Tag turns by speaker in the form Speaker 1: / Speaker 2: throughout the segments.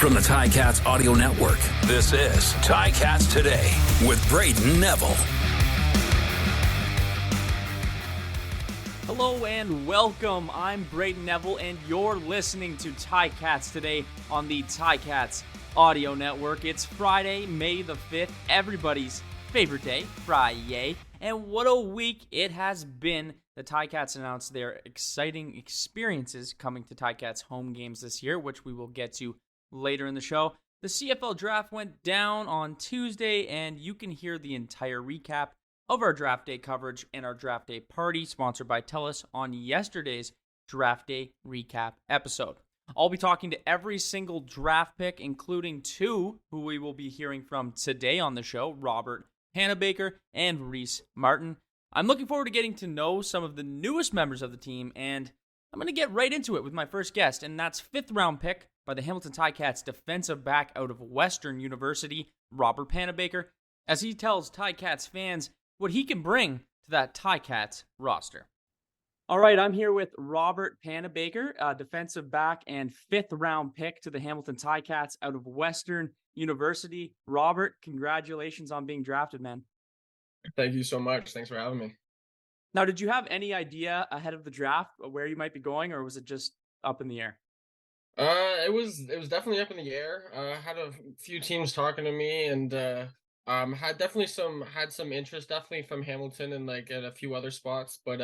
Speaker 1: From the Ticats Audio Network, this is Ticats Today with Brayden Neville.
Speaker 2: Hello and welcome. I'm Brayden Neville, and you're listening to Ticats Today on the Ticats Audio Network. It's Friday, May the 5th, everybody's favorite day, Friday. And what a week it has been. The Ticats announced their exciting experiences coming to Ticats home games this year, which we will get to later in the show. The CFL draft went down on Tuesday, and you can hear the entire recap of our draft day coverage and our draft day party sponsored by TELUS on yesterday's draft day recap episode. I'll be talking to every single draft pick, including two who we will be hearing from today on the show, Robert Panabaker and Reece Martin. I'm looking forward to getting to know some of the newest members of the team, and I'm going to get right into it with my first guest, and that's fifth-round pick by the Hamilton Ticats defensive back out of Western University, Robert Panabaker, as he tells Ticats fans what he can bring to that Ticats roster. All right, I'm here with Robert Panabaker, defensive back and fifth-round pick to the Hamilton Ticats out of Western University. Robert, congratulations on being drafted, man.
Speaker 3: Thank you so much. Thanks for having me.
Speaker 2: Now, did you have any idea ahead of the draft where you might be going, or was it just up in the air?
Speaker 3: It was definitely up in the air. I had a few teams talking to me, and had some interest definitely from Hamilton and like at a few other spots, but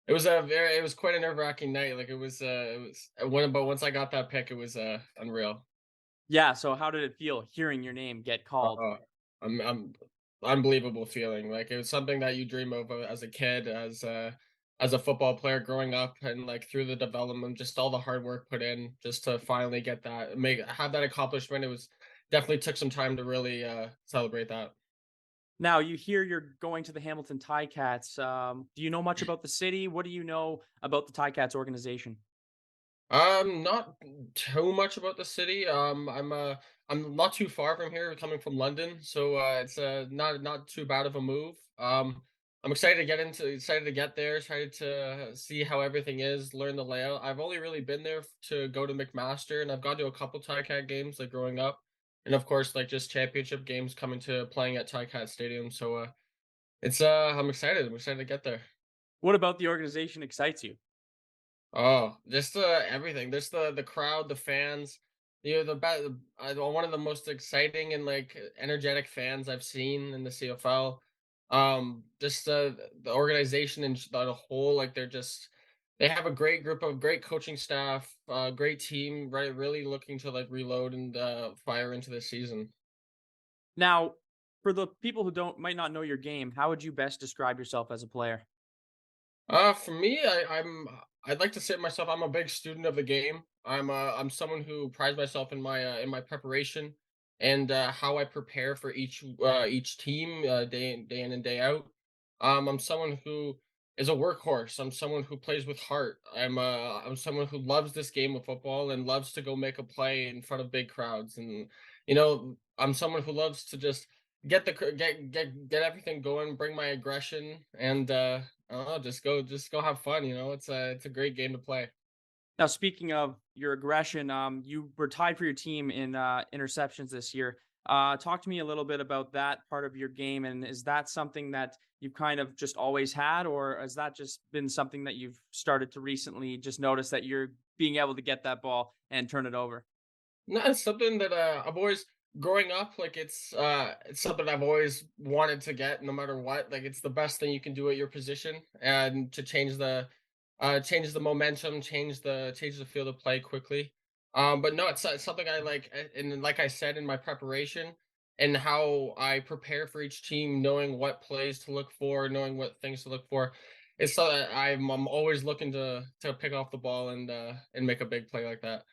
Speaker 3: it was quite a nerve-wracking night. Like once I got that pick, it was unreal.
Speaker 2: Yeah. So how did it feel hearing your name get called?
Speaker 3: I'm unbelievable feeling. Like it was something that you dream of as a kid, as a football player growing up, and like through the development, just all the hard work put in just to finally get that, have that accomplishment. It was definitely took some time to really celebrate that.
Speaker 2: Now, you hear you're going to the Hamilton Ticats. Do you know much about the city? What do you know about the Ticats organization?
Speaker 3: Not too much about the city. I'm not too far from here, coming from London, so it's not too bad of a move. I'm excited to get there, excited to see how everything is, learn the layout. I've only really been there to go to McMaster, and I've gone to a couple Ticat games like growing up, and of course like just championship games coming to playing at Ticat Stadium. So it's I'm excited. I'm excited to get there.
Speaker 2: What about the organization excites you?
Speaker 3: Oh, just everything. Just the crowd, the fans. One of the most exciting and like energetic fans I've seen in the CFL. Just the organization and the whole, like they have a great group of great coaching staff, great team, right? Really looking to like reload and fire into this season.
Speaker 2: Now, for the people who might not know your game, how would you best describe yourself as a player?
Speaker 3: For me, I'd like to say myself, I'm a big student of the game. I'm someone who prides myself in my preparation and how I prepare for each team day in and day out. I'm someone who is a workhorse. I'm someone who plays with heart. I'm someone who loves this game of football and loves to go make a play in front of big crowds. And I'm someone who loves to just get everything going, bring my aggression, and I don't know, just go have fun. It's a great game to play.
Speaker 2: Now, speaking of your aggression, you were tied for your team in interceptions this year. Talk to me a little bit about that part of your game, and is that something that you've kind of just always had, or has that just been something that you've started to recently just notice that you're being able to get that ball and turn it over?
Speaker 3: No, it's something that I've always growing up. Like it's something I've always wanted to get, no matter what. Like it's the best thing you can do at your position, and to change the momentum, change the field of play quickly. But no, it's something I like, and like I said in my preparation and how I prepare for each team, knowing what plays to look for, knowing what things to look for. It's so that I'm always looking to pick off the ball and make a big play like that.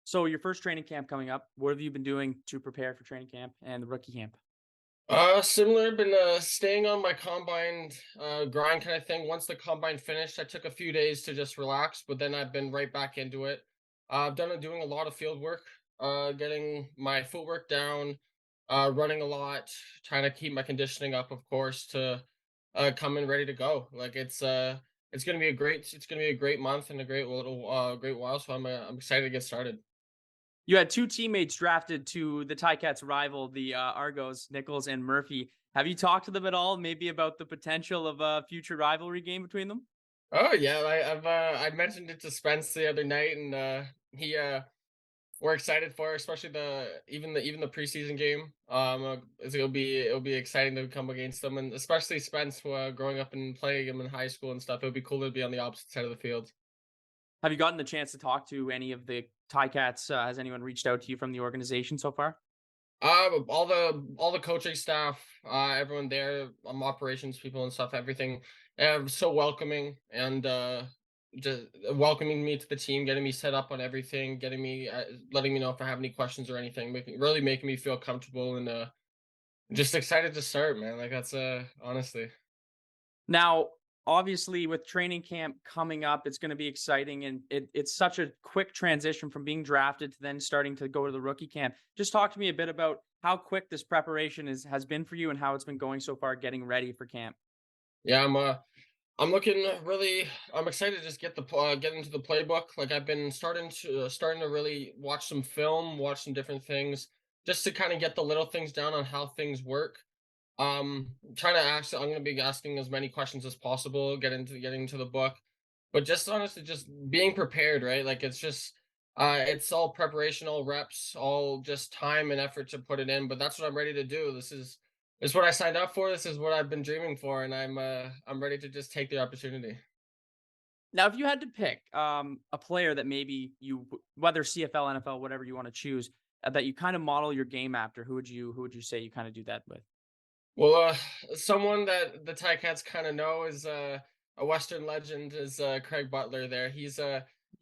Speaker 2: So, your first training camp coming up, what have you been doing to prepare for training camp and the rookie camp?
Speaker 3: Similar, been staying on my combine grind kind of thing. Once the combine finished, I took a few days to just relax, but then I've been right back into it. I've doing a lot of field work, getting my footwork down, running a lot, trying to keep my conditioning up, of course, to come in ready to go. Like it's gonna be a great month and a great while. So I'm excited to get started.
Speaker 2: You had two teammates drafted to the Ticats rival, the Argos, Nichols and Murphy. Have you talked to them at all, maybe about the potential of a future rivalry game between them?
Speaker 3: Oh yeah, I mentioned it to Spence the other night, and he we're excited for, especially the preseason game. It'll be exciting to come against them, and especially Spence, growing up and playing him in high school and stuff. It would be cool to be on the opposite side of the field.
Speaker 2: Have you gotten the chance to talk to any of the Ticats? Has anyone reached out to you from the organization so far?
Speaker 3: All the coaching staff, everyone there, operations people and stuff, everything, so welcoming and just welcoming me to the team, getting me set up on everything, getting me, letting me know if I have any questions or anything, making me feel comfortable and just excited to start, man. Like that's honestly.
Speaker 2: Now, obviously, with training camp coming up, it's going to be exciting, and it's such a quick transition from being drafted to then starting to go to the rookie camp. Just talk to me a bit about how quick this preparation has been for you and how it's been going so far, getting ready for camp.
Speaker 3: Yeah, I'm looking really. I'm excited to just get into the playbook. Like I've been starting to really watch some film, watch some different things, just to kind of get the little things down on how things work. Trying to ask. I'm going to be asking as many questions as possible. Getting into the book, but just honestly, just being prepared. Right, like it's all preparation, all reps, all just time and effort to put it in. But that's what I'm ready to do. This is what I signed up for. This is what I've been dreaming for, and I'm ready to just take the opportunity.
Speaker 2: Now, if you had to pick a player that maybe whether CFL, NFL, whatever you want to choose, that you kind of model your game after, who would you say you kind of do that with?
Speaker 3: Well, someone that the Ticats kind of know is a Western legend is Craig Butler. There, he's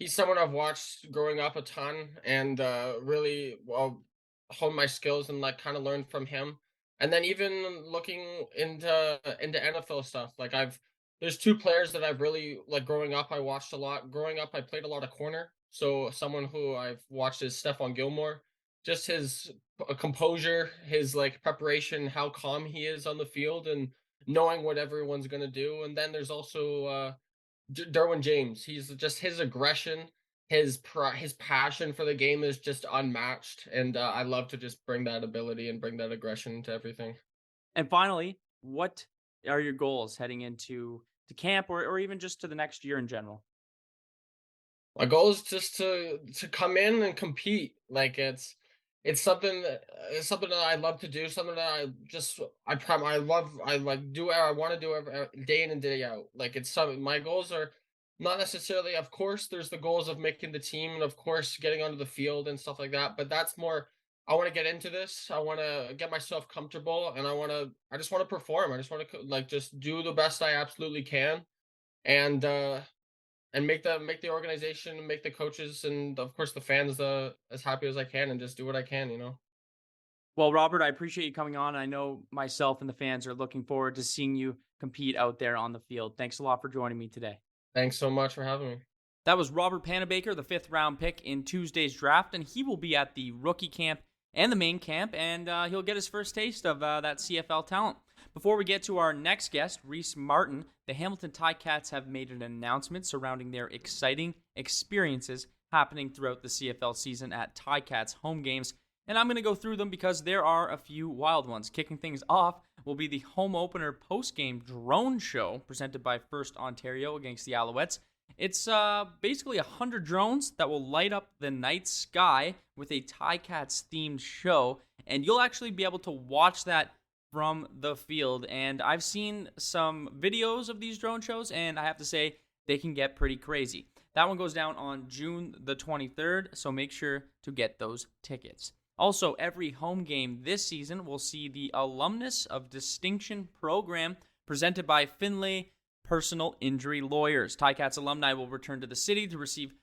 Speaker 3: someone I've watched growing up a ton, and really well honed my skills and like kind of learned from him. And then even looking into NFL stuff, like there's two players that I've really like growing up. I watched a lot. Growing up, I played a lot of corner. So someone who I've watched is Stephon Gilmore. Just his composure, his like preparation, how calm he is on the field, and knowing what everyone's gonna do. And then there's also Derwin James. He's just his aggression, his passion for the game is just unmatched, and I love to just bring that ability and bring that aggression to everything.
Speaker 2: And finally, what are your goals heading into camp or even just to the next year in general?
Speaker 3: My goal is just to come in and compete. Like it's something that I love to do. Something that I like do. I want to do day in and day out. Like it's something. My goals are not necessarily. Of course, there's the goals of making the team and of course getting onto the field and stuff like that. But that's more. I want to get into this. I want to get myself comfortable, and I just want to perform. I just want to like just do the best I absolutely can, and make the organization, make the coaches, and of course the fans as happy as I can, and just do what I can.
Speaker 2: Well, Robert, I appreciate you coming on. I know myself and the fans are looking forward to seeing you compete out there on the field. Thanks a lot for joining me today.
Speaker 3: Thanks so much for having me.
Speaker 2: That was Robert Panabaker, the fifth round pick in Tuesday's draft, and he will be at the rookie camp and the main camp, and he'll get his first taste of that CFL talent. Before we get to our next guest, Reece Martin, the Hamilton Ticats have made an announcement surrounding their exciting experiences happening throughout the CFL season at Ticats home games, and I'm going to go through them because there are a few wild ones. Kicking things off will be the home opener post-game drone show presented by First Ontario against the Alouettes. It's basically 100 drones that will light up the night sky with a Ticats themed show, and you'll actually be able to watch that from the field. And I've seen some videos of these drone shows, and I have to say they can get pretty crazy. That one goes down on June the 23rd, so make sure to get those tickets. Also, every home game this season will see the Alumnus of Distinction program presented by Finlay Personal Injury Lawyers. Ticats alumni will return to the city to receive,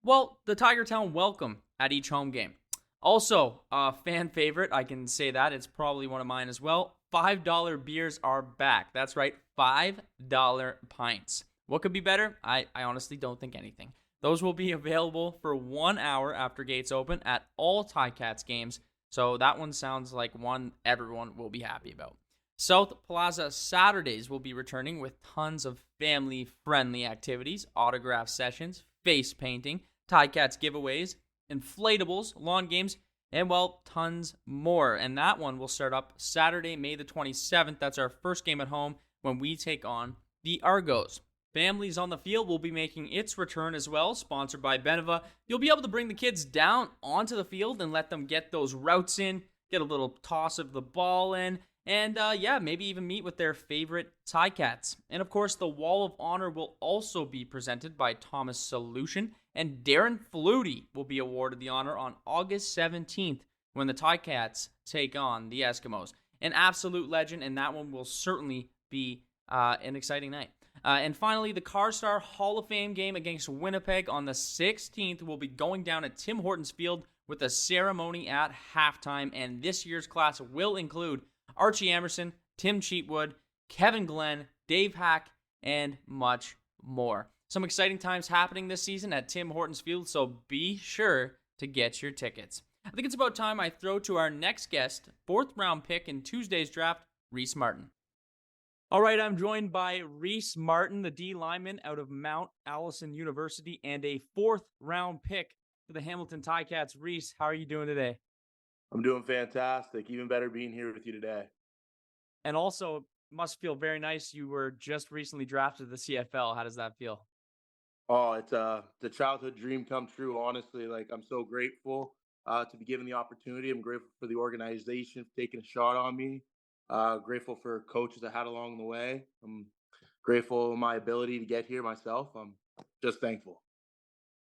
Speaker 2: well, the Tigertown welcome at each home game. Also, a fan favorite, I can say that, it's probably one of mine as well, $5 beers are back. That's right, $5 pints. What could be better? I honestly don't think anything. Those will be available for 1 hour after gates open at all Ticats games, so that one sounds like one everyone will be happy about. South Plaza Saturdays will be returning with tons of family-friendly activities, autograph sessions, face painting, Ticats giveaways, inflatables, lawn games, and, well, tons more. And that one will start up Saturday, May the 27th. That's our first game at home when we take on the Argos. Families on the Field will be making its return as well, sponsored by Beneva. You'll be able to bring the kids down onto the field and let them get those routes in, get a little toss of the ball in, and maybe even meet with their favorite Ticats. And of course, the Wall of Honor will also be presented by Thomas Solution, and Darren Flutie will be awarded the honor on August 17th when the Ticats take on the Eskimos. An absolute legend, and that one will certainly be an exciting night. And finally, the CarStar Hall of Fame game against Winnipeg on the 16th will be going down at Tim Hortons Field with a ceremony at halftime. And this year's class will include Archie Emerson, Tim Cheatwood, Kevin Glenn, Dave Hack, and much more. Some exciting times happening this season at Tim Hortons Field, so be sure to get your tickets. I think it's about time I throw to our next guest, fourth round pick in Tuesday's draft, Reece Martin. All right, I'm joined by Reece Martin, the D lineman out of Mount Allison University, and a fourth round pick for the Hamilton Ticats. Reece, how are you doing today?
Speaker 4: I'm doing fantastic. Even better being here with you today.
Speaker 2: And also, must feel very nice. You were just recently drafted to the CFL. How does that feel?
Speaker 4: Oh, it's the childhood dream come true. Honestly, like I'm so grateful to be given the opportunity. I'm grateful for the organization for taking a shot on me. Grateful for coaches I had along the way. I'm grateful for my ability to get here myself. I'm just thankful.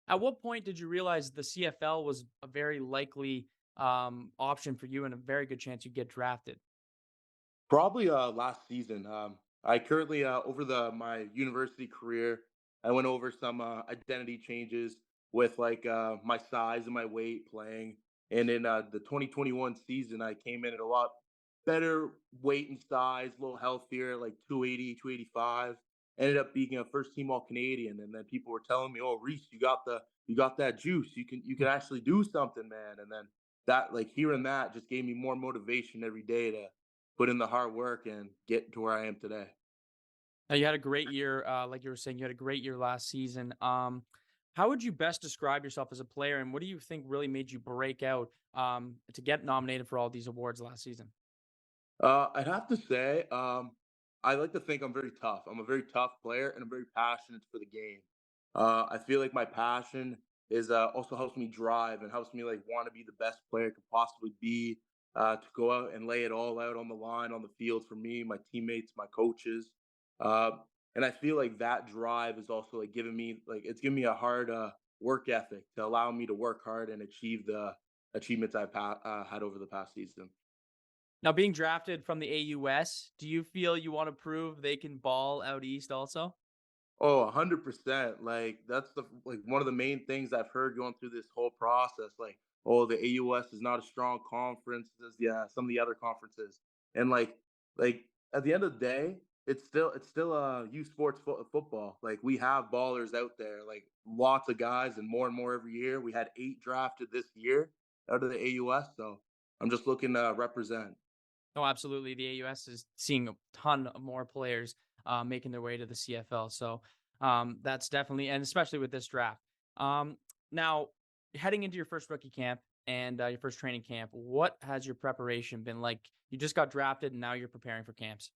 Speaker 2: At what point did you realize the CFL was a very likely option for you and a very good chance you'd get drafted?
Speaker 4: Probably last season. I currently over my university career, I went over some identity changes with like my size and my weight playing. And in the 2021 season, I came in at a lot better weight and size, a little healthier, like 280, 285. Ended up being a first team All Canadian, and then people were telling me, "Oh, Reece, you got that juice. You can actually do something, man." And then that, like hearing that, just gave me more motivation every day to put in the hard work and get to where I am today.
Speaker 2: Now, you had a great year, like you were saying, you had a great year last season. How would you best describe yourself as a player, and what do you think really made you break out to get nominated for all these awards last season?
Speaker 4: I'd have to say, I like to think I'm very tough. I'm a very tough player, and I'm very passionate for the game. I feel like my passion is also helps me drive and helps me like want to be the best player I could possibly be. To go out and lay it all out on the line on the field for me, my teammates, my coaches, uh, and I feel like that drive is also like giving me like it's giving me a hard work ethic to allow me to work hard and achieve the achievements had over the past season.
Speaker 2: Now, being drafted from the AUS, do you feel you want to prove they can ball out east also?
Speaker 4: Oh, 100%. Like that's the like one of the main things I've heard going through this whole process. Like, oh, the AUS is not a strong conference as some of the other conferences. And like at the end of the day, it's still youth sports football. Like we have ballers out there, like lots of guys, and more every year. We had 8 drafted this year out of the AUS, so I'm just looking to represent.
Speaker 2: No, absolutely. The AUS is seeing a ton of more players making their way to the CFL. So that's definitely, and especially with this draft. Now, heading into your first rookie camp and your first training camp, what has your preparation been like? You just got drafted and now you're preparing for camps.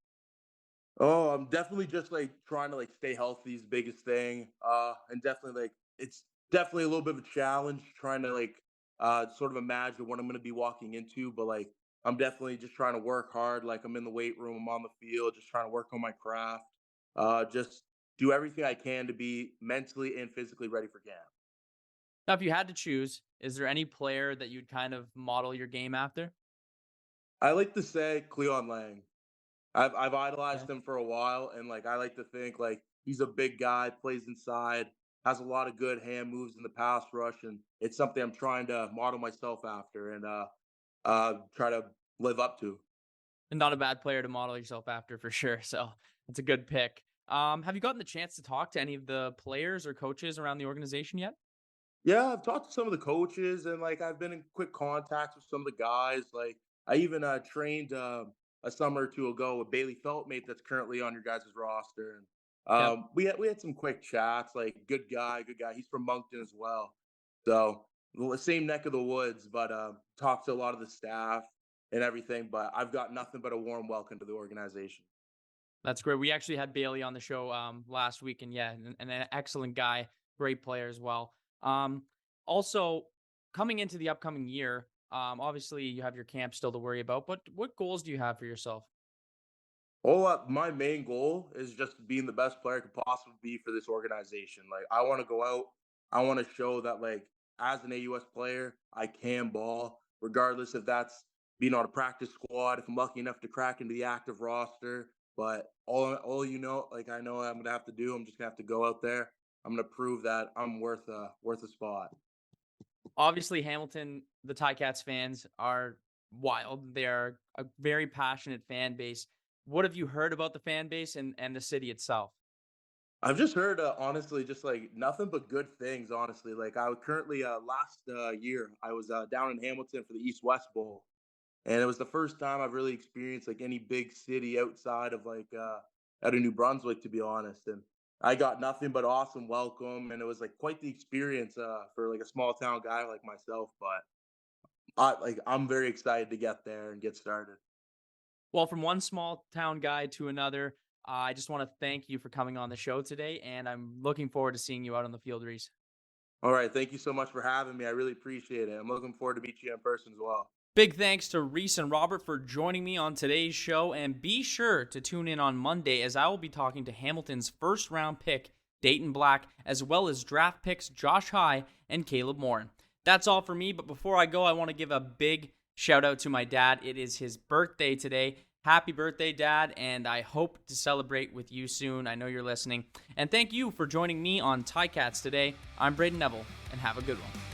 Speaker 4: Oh, I'm definitely just like trying to like stay healthy is the biggest thing. And definitely like it's definitely a little bit of a challenge trying to like sort of imagine what I'm gonna be walking into, but like I'm definitely just trying to work hard. Like I'm in the weight room, I'm on the field, just trying to work on my craft. Just do everything I can to be mentally and physically ready for camp.
Speaker 2: Now, if you had to choose, is there any player that you'd kind of model your game after?
Speaker 4: I like to say Cleon Lang. I've
Speaker 2: Okay.
Speaker 4: idolized him for a while, and like I like to think like he's a big guy, plays inside, has a lot of good hand moves in the pass rush, and it's something I'm trying to model myself after and try to live up to.
Speaker 2: And not a bad player to model yourself after for sure. So it's a good pick. Have you gotten the chance to talk to any of the players or coaches around the organization yet?
Speaker 4: Yeah, I've talked to some of the coaches, and like I've been in quick contact with some of the guys. Like I even trained a summer or two ago with Bailey Feltmate that's currently on your guys' roster. And
Speaker 2: Yep.
Speaker 4: we had some quick chats. Like good guy, good guy. He's from Moncton as well. So the same neck of the woods, but talked to a lot of the staff and everything. But I've got nothing but a warm welcome to the organization.
Speaker 2: That's great. We actually had Bailey on the show last week, and yeah, and an excellent guy, great player as well. Also, coming into the upcoming year, obviously you have your camp still to worry about, but what goals do you have for yourself?
Speaker 4: Well, my main goal is just being the best player I could possibly be for this organization. Like, I want to go out. I want to show that, like, as an AUS player, I can ball, regardless if that's being on a practice squad, if I'm lucky enough to crack into the active roster. But all like I know I'm gonna have to do. I'm just gonna have to go out there. I'm gonna prove that I'm worth a spot.
Speaker 2: Obviously, Hamilton, the Ticats fans are wild. They are a very passionate fan base. What have you heard about the fan base and the city itself?
Speaker 4: I've just heard, honestly, just like nothing but good things. Honestly, like I was currently last year, I was down in Hamilton for the East West Bowl, and it was the first time I've really experienced like any big city outside of like out of New Brunswick, to be honest. And I got nothing but awesome welcome, and it was like quite the experience for like a small town guy like myself. But I'm very excited to get there and get started.
Speaker 2: Well, from one small town guy to another, I just want to thank you for coming on the show today, and I'm looking forward to seeing you out on the field, Reese.
Speaker 4: All right, thank you so much for having me. I really appreciate it. I'm looking forward to meet you in person as well.
Speaker 2: Big thanks to Reese and Robert for joining me on today's show, and be sure to tune in on Monday as I will be talking to Hamilton's first round pick, Dayton Black, as well as draft picks Josh High and Caleb Morin. That's all for me, but before I go, I want to give a big shout out to my dad. It is his birthday today. Happy birthday, Dad, and I hope to celebrate with you soon. I know you're listening. And thank you for joining me on Ticats Today. I'm Brayden Neville, and have a good one.